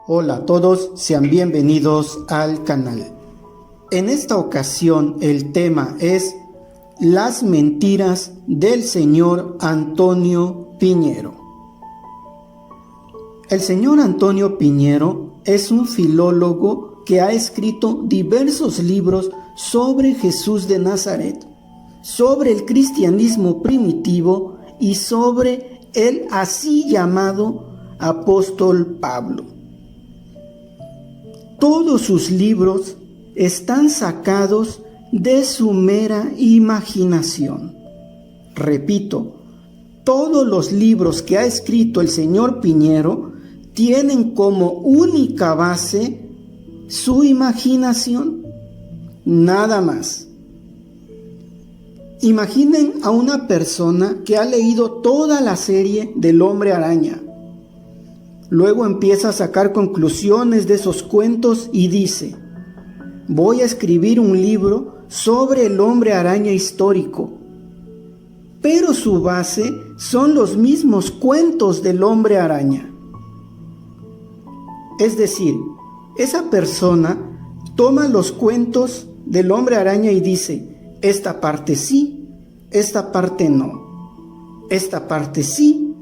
Hola a todos, sean bienvenidos al canal. En esta ocasión el tema es las mentiras del señor Antonio Piñero. El señor Antonio Piñero es un filólogo que ha escrito diversos libros sobre Jesús de Nazaret, sobre el cristianismo primitivo y sobre el así llamado apóstol Pablo. Todos sus libros están sacados de su mera imaginación. Repito, todos los libros que ha escrito el señor Piñero tienen como única base su imaginación, nada más. Imaginen a una persona que ha leído toda la serie del Hombre Araña. Luego empieza a sacar conclusiones de esos cuentos y dice: voy a escribir un libro sobre el Hombre Araña histórico. Pero su base son los mismos cuentos del Hombre Araña. Es decir, esa persona toma los cuentos del Hombre Araña y dice: esta parte sí, esta parte no. Esta parte sí,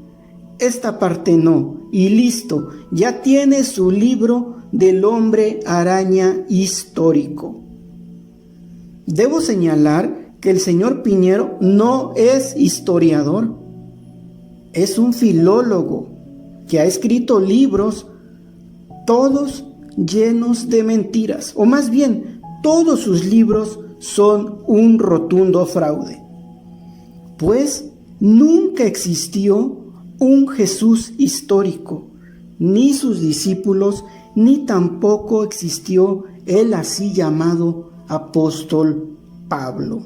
esta parte no. Y listo, ya tiene su libro del Hombre Araña histórico. Debo señalar que el señor Piñero no es historiador, es un filólogo que ha escrito libros todos llenos de mentiras, o más bien, todos sus libros son un rotundo fraude, pues nunca existió un Jesús histórico, ni sus discípulos, ni tampoco existió el así llamado apóstol Pablo.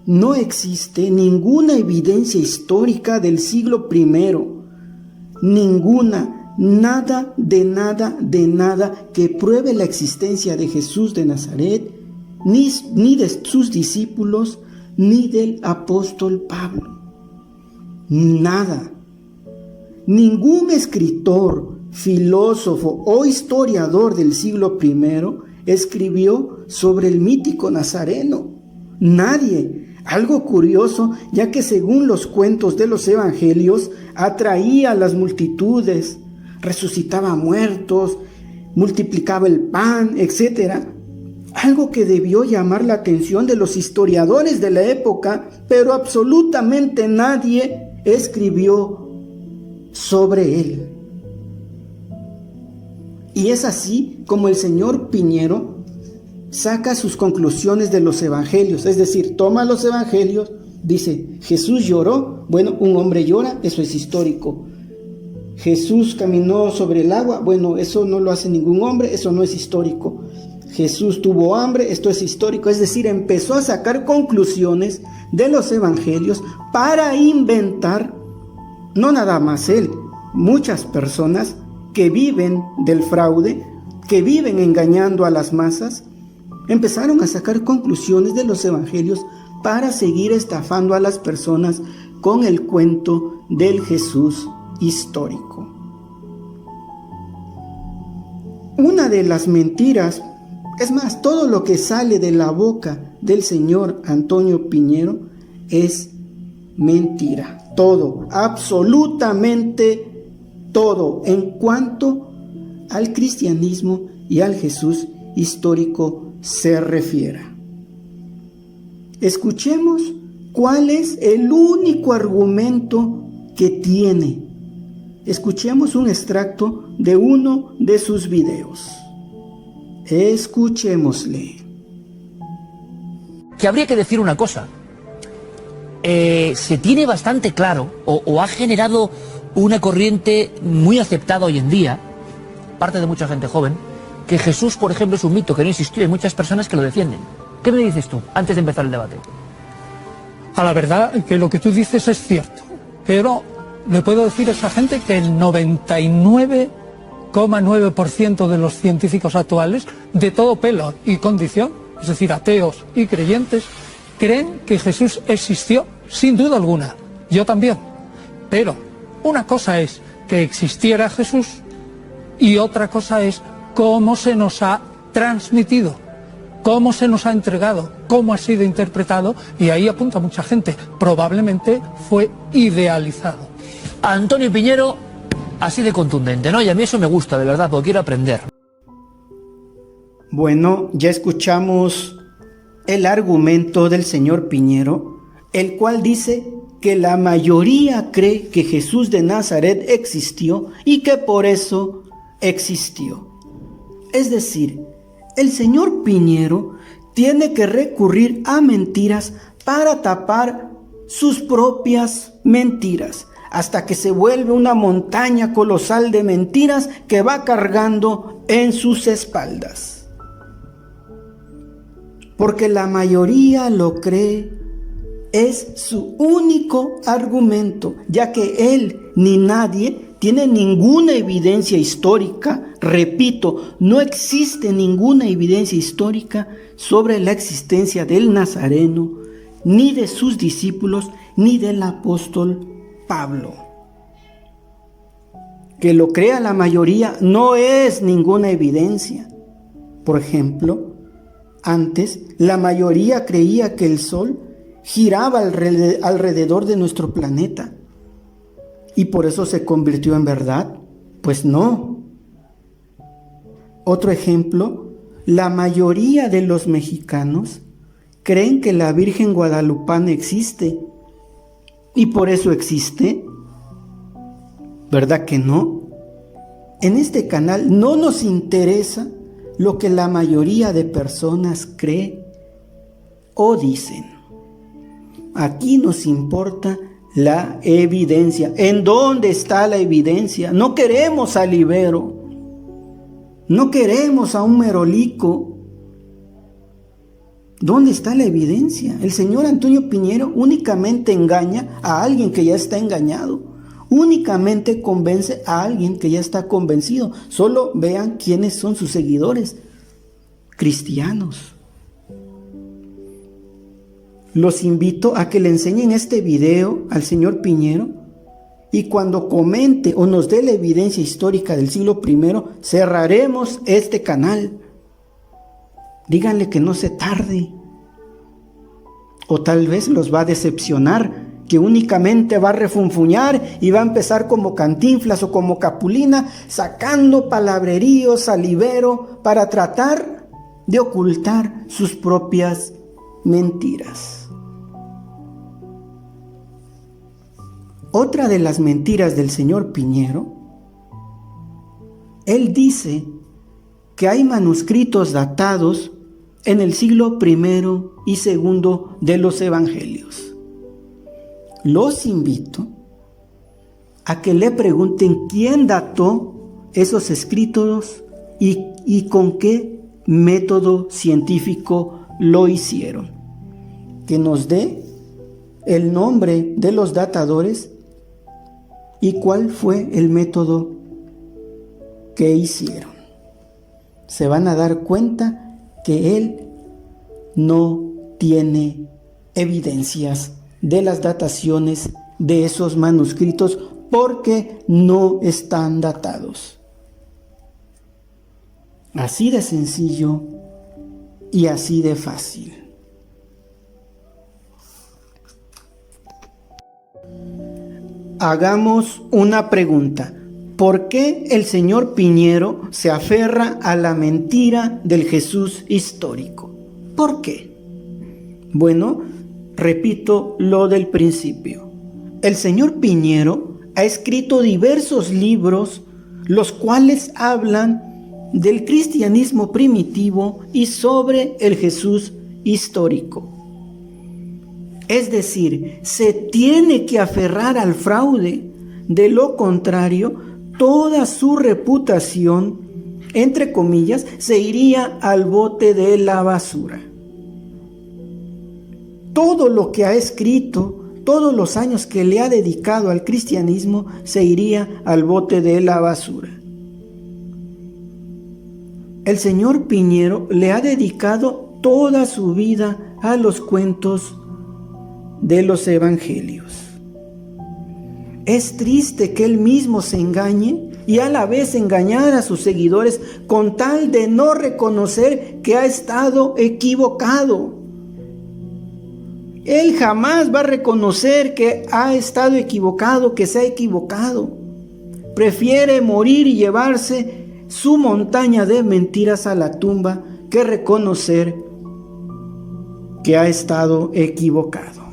No existe ninguna evidencia histórica del siglo I, ninguna, nada de nada que pruebe la existencia de Jesús de Nazaret, ni de sus discípulos, ni del apóstol Pablo. Nada. Ningún escritor, filósofo o historiador del siglo I escribió sobre el mítico Nazareno. Nadie. Algo curioso, ya que según los cuentos de los evangelios, atraía a las multitudes, resucitaba muertos, multiplicaba el pan, etc. Algo que debió llamar la atención de los historiadores de la época, pero absolutamente nadie escribió sobre él. Y es así como el señor Piñero saca sus conclusiones de los evangelios, es decir, toma los evangelios, dice: Jesús lloró, bueno, un hombre llora, eso es histórico. Jesús caminó sobre el agua, bueno, eso no lo hace ningún hombre, eso no es histórico. Jesús tuvo hambre, esto es histórico. Es decir, empezó a sacar conclusiones de los evangelios para inventar, no nada más él, muchas personas que viven del fraude, que viven engañando a las masas, empezaron a sacar conclusiones de los evangelios para seguir estafando a las personas con el cuento del Jesús histórico. Una de las mentiras, es más, todo lo que sale de la boca del señor Antonio Piñero es mentira. Todo, absolutamente todo, en cuanto al cristianismo y al Jesús histórico se refiera. Escuchemos cuál es el único argumento que tiene. Escuchemos un extracto de uno de sus videos. Escuchémosle. Que habría que decir una cosa. Se tiene bastante claro, o ha generado una corriente muy aceptada hoy en día, parte de mucha gente joven, que Jesús, por ejemplo, es un mito que no existió. Hay muchas personas que lo defienden. ¿Qué me dices tú, antes de empezar el debate? A la verdad, que lo que tú dices es cierto, pero le puedo decir a esa gente que el 99,9% de los científicos actuales, de todo pelo y condición, es decir, ateos y creyentes, creen que Jesús existió, sin duda alguna. Yo también. Pero una cosa es que existiera Jesús y otra cosa es cómo se nos ha transmitido, cómo se nos ha entregado, cómo ha sido interpretado, y ahí apunta mucha gente, probablemente fue idealizado. Antonio Piñero, así de contundente, ¿no? Y a mí eso me gusta, de verdad, porque quiero aprender. Bueno, ya escuchamos el argumento del señor Piñero, el cual dice que la mayoría cree que Jesús de Nazaret existió y que por eso existió. Es decir, el señor Piñero tiene que recurrir a mentiras para tapar sus propias mentiras, hasta que se vuelve una montaña colosal de mentiras que va cargando en sus espaldas. Porque la mayoría lo cree, es su único argumento, ya que él ni nadie tiene ninguna evidencia histórica. Repito, no existe ninguna evidencia histórica sobre la existencia del Nazareno, ni de sus discípulos, ni del apóstol Pablo. Que lo crea la mayoría no es ninguna evidencia. Por ejemplo, antes la mayoría creía que el Sol giraba alrededor de nuestro planeta y por eso se convirtió en verdad. Pues no. Otro ejemplo, la mayoría de los mexicanos creen que la Virgen Guadalupana existe y por eso existe. ¿Verdad que no? En este canal no nos interesa lo que la mayoría de personas cree o dicen. Aquí nos importa la evidencia. ¿En dónde está la evidencia? No queremos al Ibero, no queremos a un merolico. ¿Dónde está la evidencia? El señor Antonio Piñero únicamente engaña a alguien que ya está engañado. Únicamente convence a alguien que ya está convencido. Solo vean quiénes son sus seguidores. Cristianos. Los invito a que le enseñen este video al señor Piñero y cuando comente o nos dé la evidencia histórica del siglo I, cerraremos este canal. Díganle que no se tarde. O tal vez los va a decepcionar, que únicamente va a refunfuñar y va a empezar como Cantinflas o como Capulina, sacando palabreríos al Ibero para tratar de ocultar sus propias mentiras. Otra de las mentiras del señor Piñero, él dice que hay manuscritos datados en el siglo I y II de los evangelios. Los invito a que le pregunten quién dató esos escritos y con qué método científico lo hicieron. Que nos dé el nombre de los datadores y cuál fue el método que hicieron. Se van a dar cuenta que él no tiene evidencias de las dataciones de esos manuscritos porque no están datados. Así de sencillo y así de fácil. Hagamos una pregunta. ¿Por qué el señor Piñero se aferra a la mentira del Jesús histórico? ¿Por qué? Bueno, repito lo del principio. El señor Piñero ha escrito diversos libros, los cuales hablan del cristianismo primitivo y sobre el Jesús histórico. Es decir, se tiene que aferrar al fraude. De lo contrario, toda su reputación, entre comillas, se iría al bote de la basura. Todo lo que ha escrito, todos los años que le ha dedicado al cristianismo, se iría al bote de la basura. El señor Piñero le ha dedicado toda su vida a los cuentos de los evangelios. Es triste que él mismo se engañe y a la vez engañar a sus seguidores con tal de no reconocer que ha estado equivocado. Él jamás va a reconocer que ha estado equivocado, que se ha equivocado. Prefiere morir y llevarse su montaña de mentiras a la tumba que reconocer que ha estado equivocado.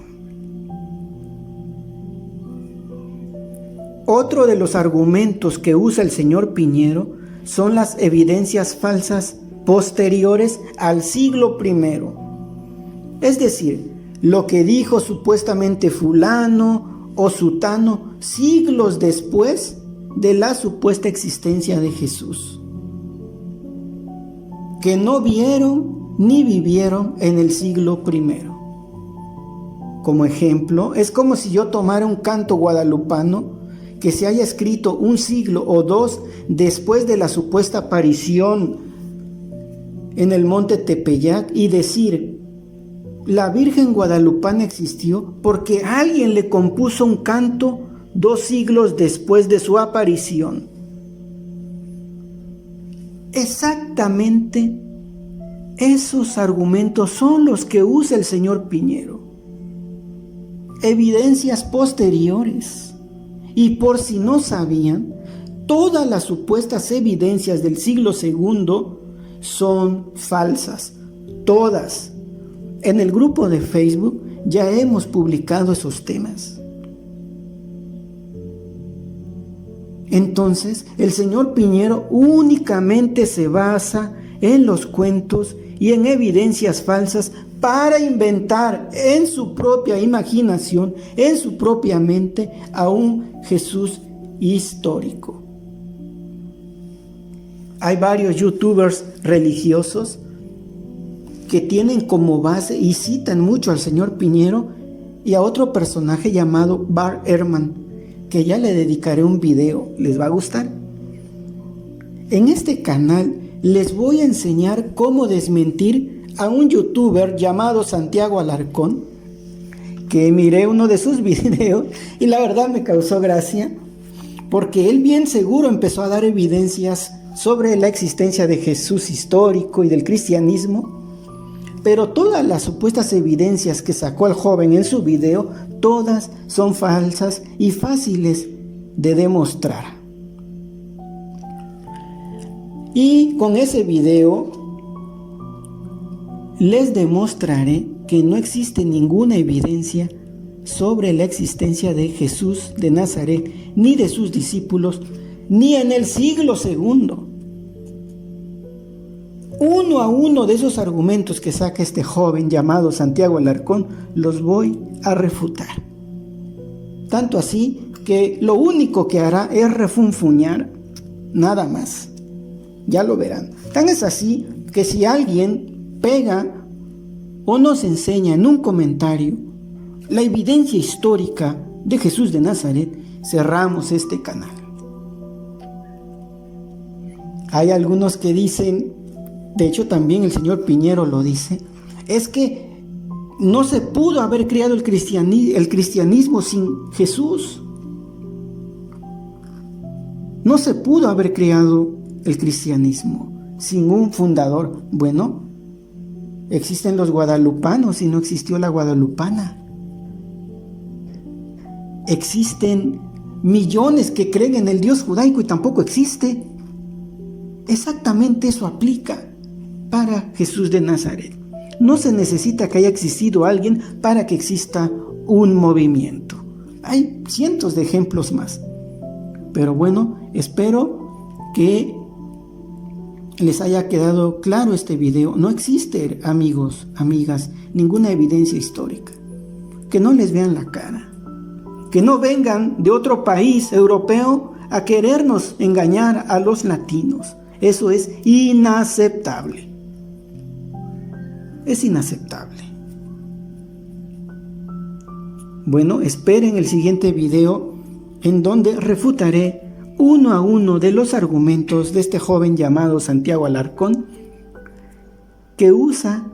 Otro de los argumentos que usa el señor Piñero son las evidencias falsas posteriores al siglo I. Es decir, lo que dijo supuestamente fulano o sutano siglos después de la supuesta existencia de Jesús, que no vieron ni vivieron en el siglo I. Como ejemplo, es como si yo tomara un canto guadalupano que se haya escrito un siglo o dos después de la supuesta aparición en el monte Tepeyac y decir: la Virgen Guadalupana existió porque alguien le compuso un canto 2 siglos después de su aparición. Exactamente esos argumentos son los que usa el señor Piñero. Evidencias posteriores. Y por si no sabían, todas las supuestas evidencias del siglo II son falsas. Todas. En el grupo de Facebook ya hemos publicado esos temas. Entonces, el señor Piñero únicamente se basa en los cuentos y en evidencias falsas para inventar en su propia imaginación, en su propia mente, a un Jesús histórico. Hay varios youtubers religiosos que tienen como base y citan mucho al señor Piñero y a otro personaje llamado Bart Ehrman, que ya le dedicaré un video, les va a gustar. En este canal les voy a enseñar cómo desmentir a un youtuber llamado Santiago Alarcón, que miré uno de sus videos y la verdad me causó gracia, porque él bien seguro empezó a dar evidencias sobre la existencia de Jesús histórico y del cristianismo, pero todas las supuestas evidencias que sacó el joven en su video, todas son falsas y fáciles de demostrar. Y con ese video les demostraré que no existe ninguna evidencia sobre la existencia de Jesús de Nazaret, ni de sus discípulos, ni en el siglo II. Uno a uno de esos argumentos que saca este joven llamado Santiago Alarcón, los voy a refutar. Tanto así que lo único que hará es refunfuñar, nada más. Ya lo verán. Tan es así que si alguien pega o nos enseña en un comentario la evidencia histórica de Jesús de Nazaret, cerramos este canal. Hay algunos que dicen, de hecho también el señor Piñero lo dice, es que no se pudo haber creado el cristianismo sin Jesús. No se pudo haber creado el cristianismo sin un fundador. Bueno, existen los guadalupanos y no existió la guadalupana. Existen millones que creen en el Dios judaico y tampoco existe. Exactamente eso aplica para Jesús de Nazaret. No se necesita que haya existido alguien para que exista un movimiento. Hay cientos de ejemplos más. Pero bueno, espero que les haya quedado claro este video. No existe, amigos, amigas, ninguna evidencia histórica. Que no les vean la cara. Que no vengan de otro país europeo a querernos engañar a los latinos. Eso es inaceptable. Es inaceptable. Bueno, esperen el siguiente video en donde refutaré uno a uno de los argumentos de este joven llamado Santiago Alarcón, que usa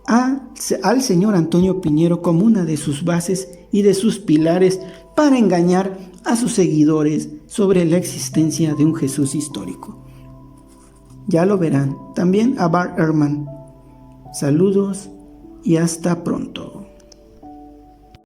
al señor Antonio Piñero como una de sus bases y de sus pilares para engañar a sus seguidores sobre la existencia de un Jesús histórico. Ya lo verán, también a Bart Ehrman. Saludos y hasta pronto.